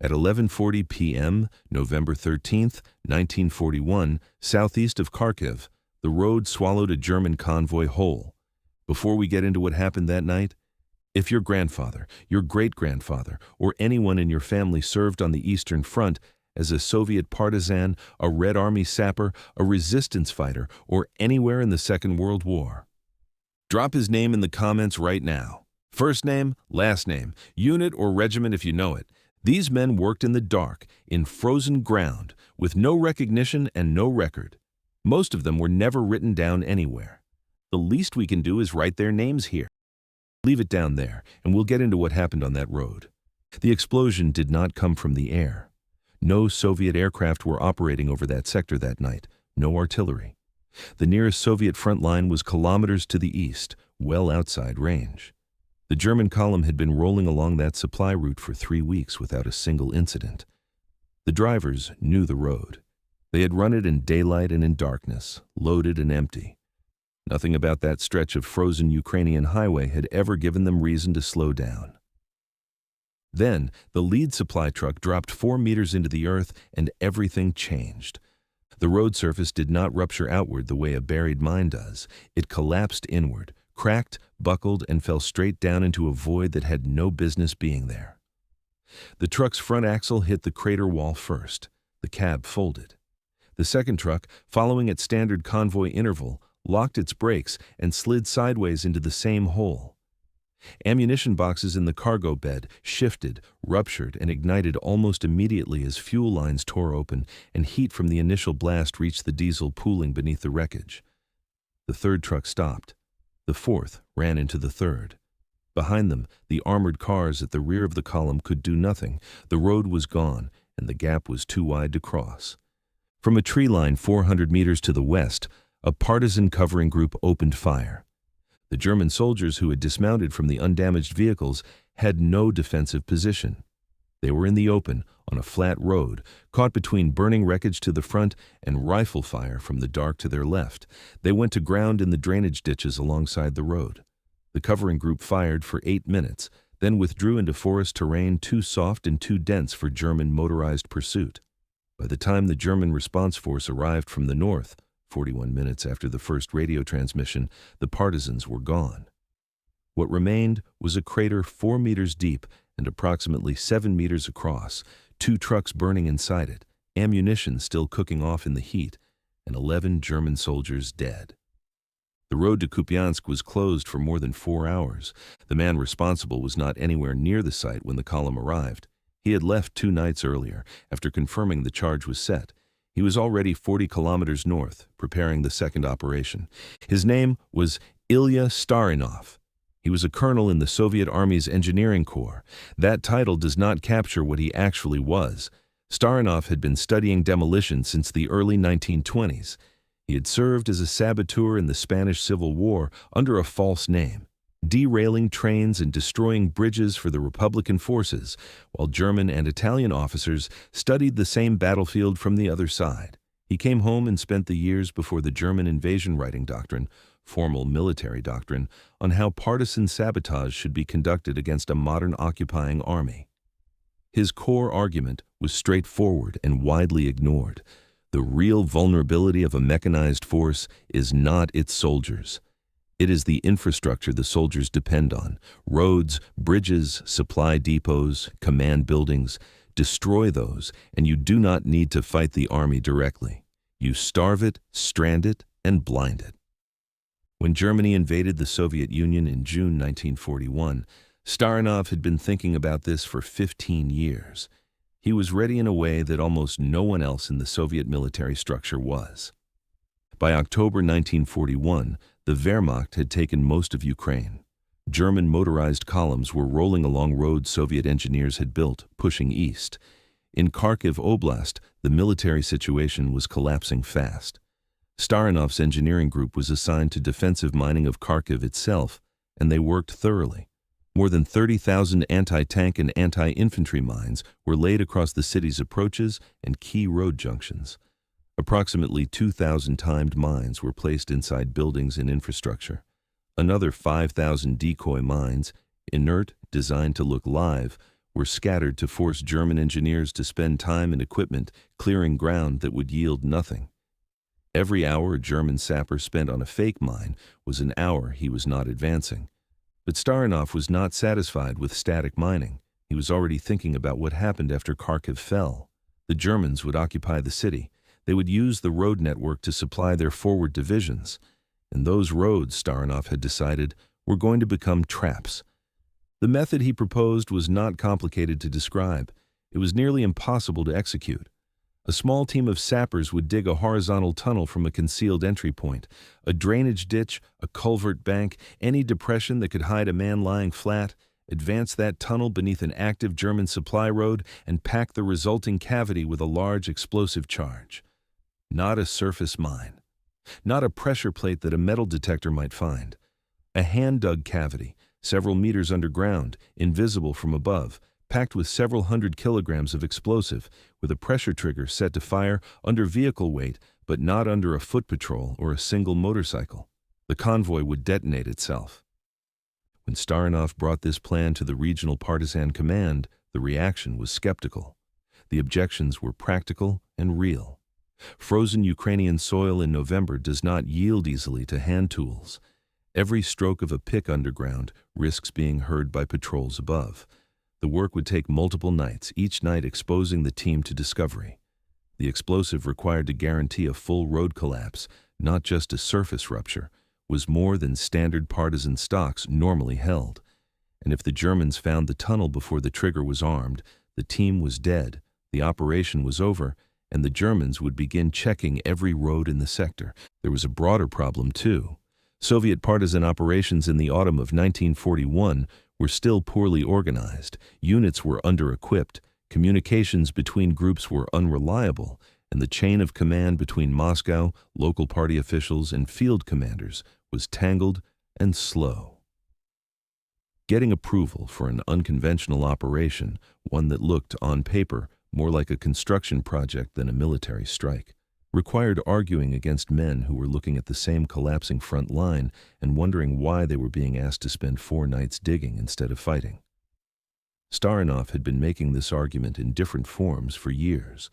At 11:40 p.m., November 13th, 1941, southeast of Kharkiv, the road swallowed a German convoy whole. Before we get into what happened that night, if your grandfather, your great-grandfather, or anyone in your family served on the Eastern Front as a Soviet partisan, a Red Army sapper, a resistance fighter, or anywhere in the Second World War, drop his name in the comments right now. First name, last name, unit or regiment if you know it. These men worked in the dark, in frozen ground, with no recognition and no record. Most of them were never written down anywhere. The least we can do is write their names here. Leave it down there, and we'll get into what happened on that road. The explosion did not come from the air. No Soviet aircraft were operating over that sector that night, no artillery. The nearest Soviet front line was kilometers to the east, well outside range. The German column had been rolling along that supply route for 3 weeks without a single incident. The drivers knew the road. They had run it in daylight and in darkness, loaded and empty. Nothing about that stretch of frozen Ukrainian highway had ever given them reason to slow down. Then, the lead supply truck dropped 4 meters into the earth and everything changed. The road surface did not rupture outward the way a buried mine does. It collapsed inward, cracked, buckled, and fell straight down into a void that had no business being there. The truck's front axle hit the crater wall first. The cab folded. The second truck, following its standard convoy interval, locked its brakes and slid sideways into the same hole. Ammunition boxes in the cargo bed shifted, ruptured, and ignited almost immediately as fuel lines tore open and heat from the initial blast reached the diesel pooling beneath the wreckage. The third truck stopped. The fourth ran into the third. Behind them, the armored cars at the rear of the column could do nothing. The road was gone, and the gap was too wide to cross. From a tree line 400 meters to the west, a partisan covering group opened fire. The German soldiers who had dismounted from the undamaged vehicles had no defensive position. They were in the open, on a flat road, caught between burning wreckage to the front and rifle fire from the dark to their left. They went to ground in the drainage ditches alongside the road. The covering group fired for 8 minutes, then withdrew into forest terrain too soft and too dense for German motorized pursuit. By the time the German response force arrived from the north, 41 minutes after the first radio transmission, the partisans were gone. What remained was a crater 4 meters deep and approximately 7 meters across, 2 trucks burning inside it, ammunition still cooking off in the heat, and 11 German soldiers dead. The road to Kupiansk was closed for more than 4 hours. The man responsible was not anywhere near the site when the column arrived. He had left 2 nights earlier, after confirming the charge was set. He was already 40 kilometers north, preparing the second operation. His name was Ilya Starinov. He was a colonel in the Soviet Army's engineering corps. That title does not capture what he actually was. Starinov had been studying demolition since the early 1920s. He had served as a saboteur in the Spanish Civil War under a false name, derailing trains and destroying bridges for the Republican forces, while German and Italian officers studied the same battlefield from the other side. He came home and spent the years before the German invasion writing doctrine, formal military doctrine, on how partisan sabotage should be conducted against a modern occupying army. His core argument was straightforward and widely ignored. The real vulnerability of a mechanized force is not its soldiers. It is the infrastructure the soldiers depend on: roads, bridges, supply depots, command buildings. Destroy those, and you do not need to fight the army directly. You starve it, strand it, and blind it. When Germany invaded the Soviet Union in June 1941, Starinov had been thinking about this for 15 years. He was ready in a way that almost no one else in the Soviet military structure was. By October 1941, the Wehrmacht had taken most of Ukraine. German motorized columns were rolling along roads Soviet engineers had built, pushing east. In Kharkiv Oblast, the military situation was collapsing fast. Starinov's engineering group was assigned to defensive mining of Kharkiv itself, and they worked thoroughly. More than 30,000 anti-tank and anti-infantry mines were laid across the city's approaches and key road junctions. Approximately 2,000 timed mines were placed inside buildings and infrastructure. Another 5,000 decoy mines, inert, designed to look live, were scattered to force German engineers to spend time and equipment clearing ground that would yield nothing. Every hour a German sapper spent on a fake mine was an hour he was not advancing. But Starinov was not satisfied with static mining. He was already thinking about what happened after Kharkiv fell. The Germans would occupy the city. They would use the road network to supply their forward divisions. And those roads, Starinov had decided, were going to become traps. The method he proposed was not complicated to describe. It was nearly impossible to execute. A small team of sappers would dig a horizontal tunnel from a concealed entry point, a drainage ditch, a culvert bank, any depression that could hide a man lying flat, advance that tunnel beneath an active German supply road, and pack the resulting cavity with a large explosive charge. Not a surface mine. Not a pressure plate that a metal detector might find. A hand-dug cavity, several meters underground, invisible from above, packed with several hundred kilograms of explosive, with a pressure trigger set to fire under vehicle weight, but not under a foot patrol or a single motorcycle. The convoy would detonate itself. When Starinov brought this plan to the regional partisan command, the reaction was skeptical. The objections were practical and real. Frozen Ukrainian soil in November does not yield easily to hand tools. Every stroke of a pick underground risks being heard by patrols above. The work would take multiple nights, each night exposing the team to discovery. The explosive required to guarantee a full road collapse, not just a surface rupture, was more than standard partisan stocks normally held. And if the Germans found the tunnel before the trigger was armed, the team was dead, the operation was over, and the Germans would begin checking every road in the sector. There was a broader problem, too. Soviet partisan operations in the autumn of 1941 were still poorly organized, units were under-equipped, communications between groups were unreliable, and the chain of command between Moscow, local party officials, and field commanders was tangled and slow. Getting approval for an unconventional operation, one that looked, on paper, more like a construction project than a military strike, required arguing against men who were looking at the same collapsing front line and wondering why they were being asked to spend 4 nights digging instead of fighting. Starinov had been making this argument in different forms for years.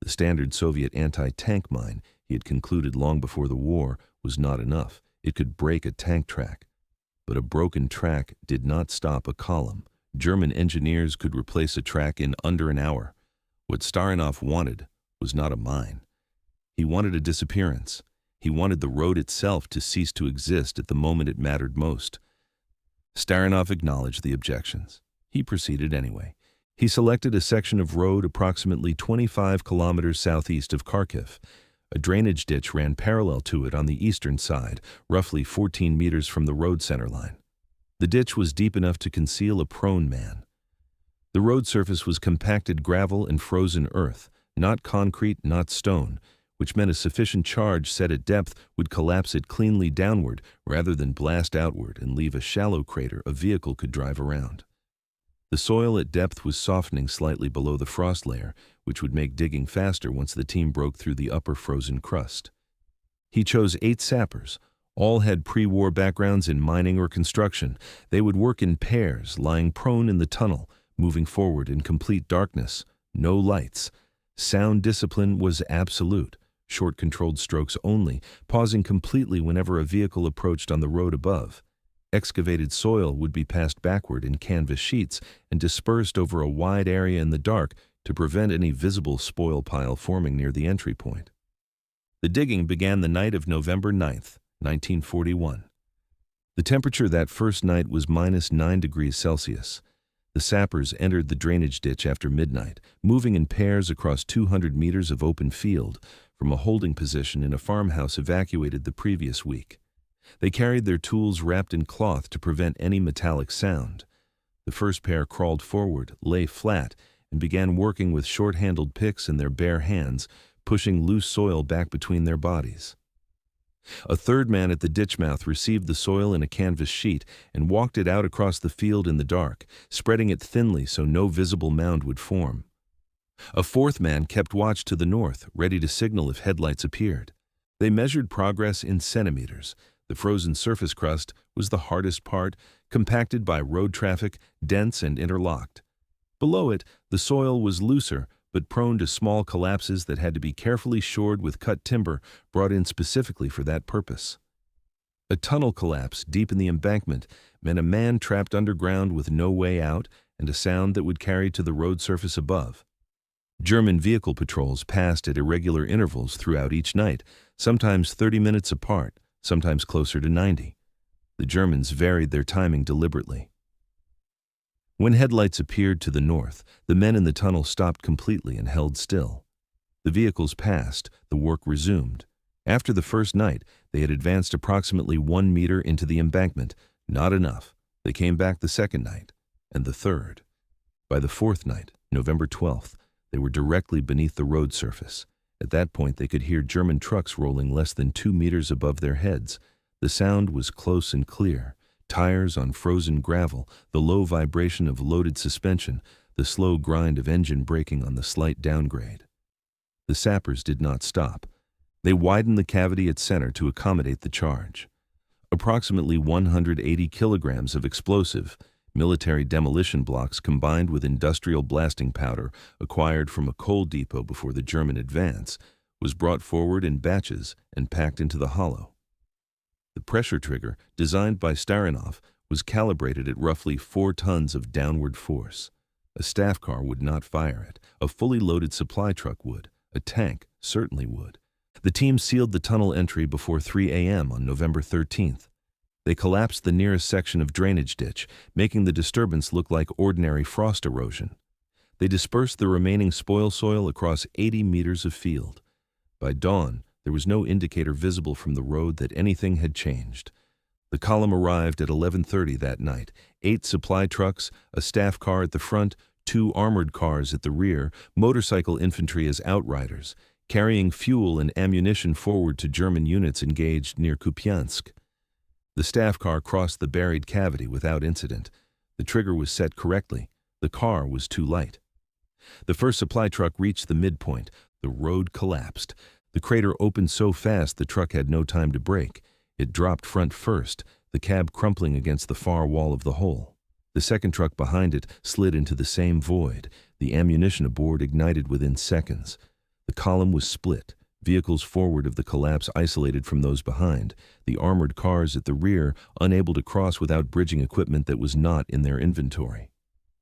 The standard Soviet anti-tank mine, he had concluded long before the war, was not enough. It could break a tank track. But a broken track did not stop a column. German engineers could replace a track in under an hour. What Starinov wanted was not a mine. He wanted a disappearance. He wanted the road itself to cease to exist at the moment it mattered most. Starinov acknowledged the objections. He proceeded anyway. He selected a section of road approximately 25 kilometers southeast of Kharkiv. A drainage ditch ran parallel to it on the eastern side, roughly 14 meters from the road center line. The ditch was deep enough to conceal a prone man. The road surface was compacted gravel and frozen earth, not concrete, not stone, which meant a sufficient charge set at depth would collapse it cleanly downward rather than blast outward and leave a shallow crater a vehicle could drive around. The soil at depth was softening slightly below the frost layer, which would make digging faster once the team broke through the upper frozen crust. He chose 8 sappers. All had pre-war backgrounds in mining or construction. They would work in pairs, lying prone in the tunnel, moving forward in complete darkness, no lights. Sound discipline was absolute. Short controlled strokes only, pausing completely whenever a vehicle approached on the road above. Excavated soil would be passed backward in canvas sheets and dispersed over a wide area in the dark to prevent any visible spoil pile forming near the entry point. The digging began the night of November 9th, 1941. The temperature that first night was -9 degrees Celsius. The sappers entered the drainage ditch after midnight, moving in pairs across 200 meters of open field from a holding position in a farmhouse evacuated the previous week. They carried their tools wrapped in cloth to prevent any metallic sound. The first pair crawled forward, lay flat, and began working with short-handled picks in their bare hands, pushing loose soil back between their bodies. A third man at the ditch mouth received the soil in a canvas sheet and walked it out across the field in the dark, spreading it thinly so no visible mound would form. A fourth man kept watch to the north, ready to signal if headlights appeared. They measured progress in centimeters. The frozen surface crust was the hardest part, compacted by road traffic, dense and interlocked. Below it, the soil was looser, but prone to small collapses that had to be carefully shored with cut timber brought in specifically for that purpose. A tunnel collapse deep in the embankment meant a man trapped underground with no way out and a sound that would carry to the road surface above. German vehicle patrols passed at irregular intervals throughout each night, sometimes 30 minutes apart, sometimes closer to 90. The Germans varied their timing deliberately. When headlights appeared to the north, the men in the tunnel stopped completely and held still. The vehicles passed, the work resumed. After the first night, they had advanced approximately 1 meter into the embankment. Not enough. They came back the second night, and the third. By the fourth night, November 12th, they were directly beneath the road surface. At that point, they could hear German trucks rolling less than 2 meters above their heads. The sound was close and clear. Tires on frozen gravel, the low vibration of loaded suspension, the slow grind of engine braking on the slight downgrade. The sappers did not stop. They widened the cavity at center to accommodate the charge. Approximately 180 kilograms of explosive, military demolition blocks combined with industrial blasting powder acquired from a coal depot before the German advance, was brought forward in batches and packed into the hollow. The pressure trigger, designed by Starinov, was calibrated at roughly 4 tons of downward force. A staff car would not fire it. A fully loaded supply truck would. A tank certainly would. The team sealed the tunnel entry before 3 a.m. on November 13th. They collapsed the nearest section of drainage ditch, making the disturbance look like ordinary frost erosion. They dispersed the remaining spoil soil across 80 meters of field. By dawn, there was no indicator visible from the road that anything had changed. The column arrived at 11:30 that night. 8 supply trucks, a staff car at the front, 2 armored cars at the rear, motorcycle infantry as outriders, carrying fuel and ammunition forward to German units engaged near Kupiansk. The staff car crossed the buried cavity without incident. The trigger was set correctly. The car was too light. The first supply truck reached the midpoint. The road collapsed. The crater opened so fast the truck had no time to brake. It dropped front first, the cab crumpling against the far wall of the hole. The second truck behind it slid into the same void. The ammunition aboard ignited within seconds. The column was split, vehicles forward of the collapse isolated from those behind, the armored cars at the rear unable to cross without bridging equipment that was not in their inventory.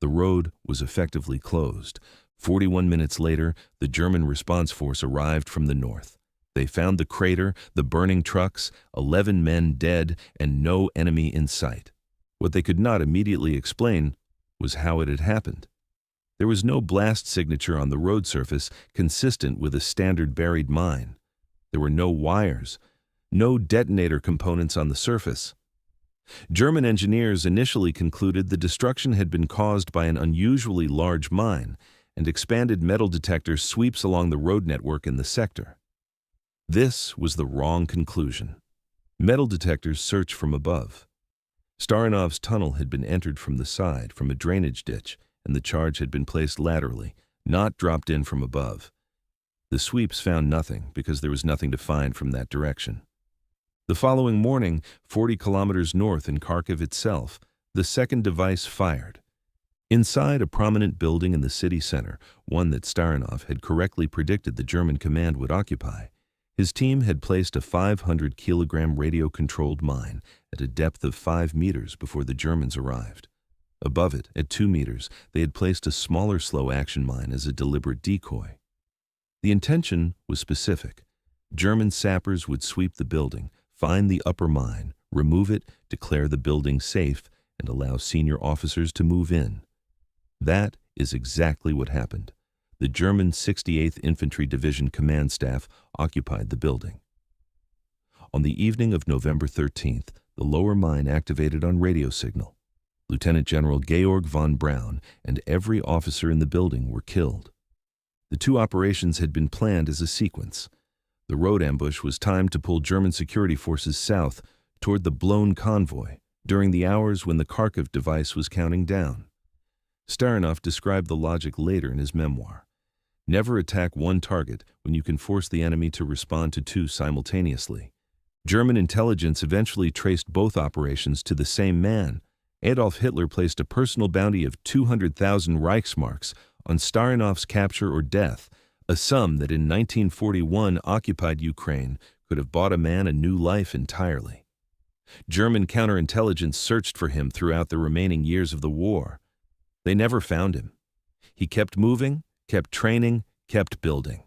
The road was effectively closed. 41 minutes later, the German response force arrived from the north. They found the crater, the burning trucks, 11 men dead, and no enemy in sight. What they could not immediately explain was how it had happened. There was no blast signature on the road surface consistent with a standard buried mine. There were no wires, no detonator components on the surface. German engineers initially concluded the destruction had been caused by an unusually large mine and expanded metal detector sweeps along the road network in the sector. This was the wrong conclusion. Metal detectors search from above. Starinov's tunnel had been entered from the side, from a drainage ditch, and the charge had been placed laterally, not dropped in from above. The sweeps found nothing because there was nothing to find from that direction. The following morning, 40 kilometers north in Kharkiv itself, the second device fired. Inside a prominent building in the city center, one that Starinov had correctly predicted the German command would occupy, his team had placed a 500-kilogram radio-controlled mine at a depth of 5 meters before the Germans arrived. Above it, at 2 meters, they had placed a smaller slow-action mine as a deliberate decoy. The intention was specific. German sappers would sweep the building, find the upper mine, remove it, declare the building safe, and allow senior officers to move in. That is exactly what happened. The German 68th Infantry Division command staff occupied the building. On the evening of November 13th, the lower mine activated on radio signal. Lieutenant General Georg von Braun and every officer in the building were killed. The 2 operations had been planned as a sequence. The road ambush was timed to pull German security forces south toward the blown convoy during the hours when the Kharkiv device was counting down. Starinov described the logic later in his memoir. Never attack one target when you can force the enemy to respond to 2 simultaneously. German intelligence eventually traced both operations to the same man, Adolf Hitler placed a personal bounty of 200,000 Reichsmarks on Starinov's capture or death, a sum that in 1941 occupied Ukraine could have bought a man a new life entirely. German counterintelligence searched for him throughout the remaining years of the war. They never found him. He kept moving, kept training, kept building.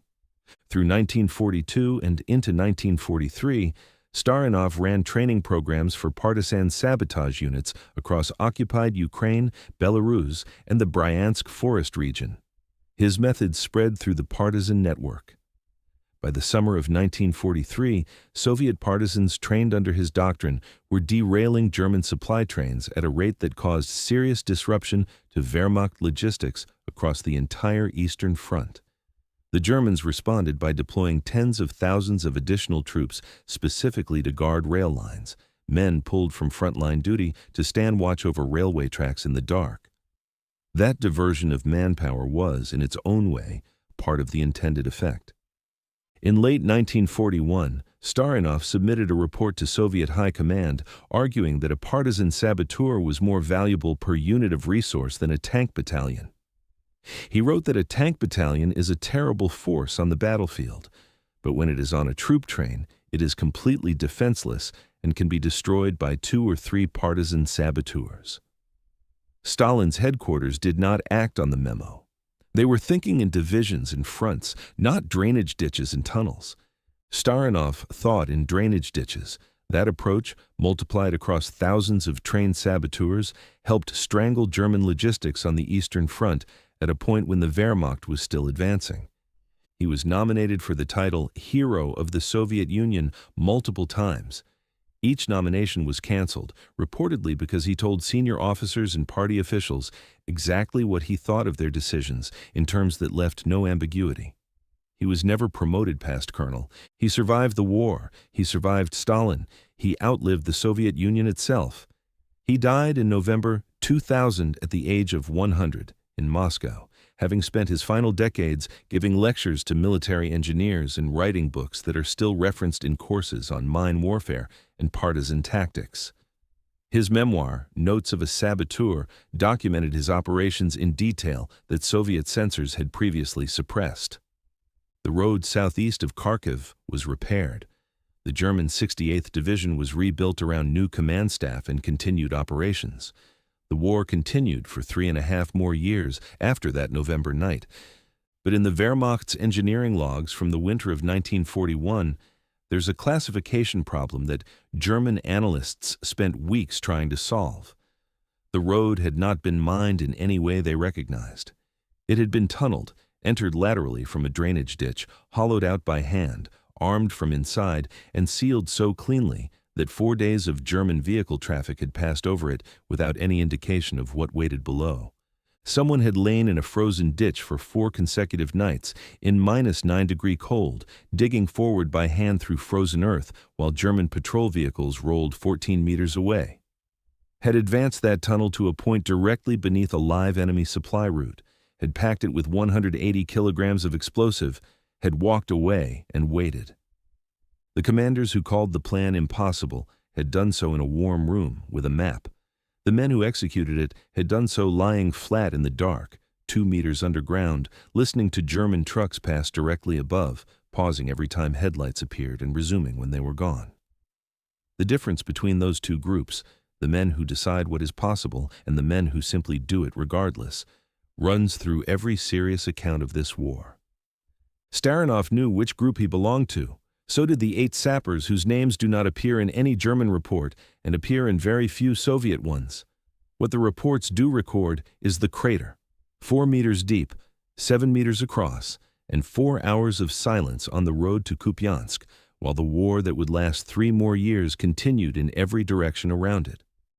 Through 1942 and into 1943, Starinov ran training programs for partisan sabotage units across occupied Ukraine, Belarus, and the Bryansk forest region. His methods spread through the partisan network. By the summer of 1943, Soviet partisans trained under his doctrine were derailing German supply trains at a rate that caused serious disruption to Wehrmacht logistics across the entire Eastern Front. The Germans responded by deploying tens of thousands of additional troops specifically to guard rail lines, men pulled from frontline duty to stand watch over railway tracks in the dark. That diversion of manpower was, in its own way, part of the intended effect. In late 1941, Starinov submitted a report to Soviet High Command arguing that a partisan saboteur was more valuable per unit of resource than a tank battalion. He wrote that a tank battalion is a terrible force on the battlefield, but when it is on a troop train, it is completely defenseless and can be destroyed by 2 or 3 partisan saboteurs. Stalin's headquarters did not act on the memo. They were thinking in divisions and fronts, not drainage ditches and tunnels. Starinov thought in drainage ditches. That approach, multiplied across thousands of trained saboteurs, helped strangle German logistics on the Eastern Front at a point when the Wehrmacht was still advancing. He was nominated for the title Hero of the Soviet Union multiple times. Each nomination was canceled, reportedly because he told senior officers and party officials exactly what he thought of their decisions in terms that left no ambiguity. He was never promoted past colonel. He survived the war. He survived Stalin. He outlived the Soviet Union itself. He died in November 2000 at the age of 100 in Moscow, having spent his final decades giving lectures to military engineers and writing books that are still referenced in courses on mine warfare and partisan tactics. His memoir, Notes of a Saboteur, documented his operations in detail that Soviet censors had previously suppressed. The road southeast of Kharkiv was repaired. The German 68th Division was rebuilt around new command staff and continued operations. The war continued for 3.5 more years after that November night. But in the Wehrmacht's engineering logs from the winter of 1941, there's a classification problem that German analysts spent weeks trying to solve. The road had not been mined in any way they recognized. It had been tunneled, entered laterally from a drainage ditch, hollowed out by hand, armed from inside, and sealed so cleanly that 4 days of German vehicle traffic had passed over it without any indication of what waited below. Someone had lain in a frozen ditch for 4 consecutive nights in -9-degree cold, digging forward by hand through frozen earth while German patrol vehicles rolled 14 meters away. Had advanced that tunnel to a point directly beneath a live enemy supply route, had packed it with 180 kilograms of explosive, had walked away and waited. The commanders who called the plan impossible had done so in a warm room with a map. The men who executed it had done so lying flat in the dark, 2 meters underground, listening to German trucks pass directly above, pausing every time headlights appeared and resuming when they were gone. The difference between those two groups, the men who decide what is possible and the men who simply do it regardless, runs through every serious account of this war. Starinov knew which group he belonged to. So did the 8 sappers whose names do not appear in any German report and appear in very few Soviet ones. What the reports do record is the crater, 4 meters deep, 7 meters across, and 4 hours of silence on the road to Kupiansk, while the war that would last 3 more years continued in every direction around it.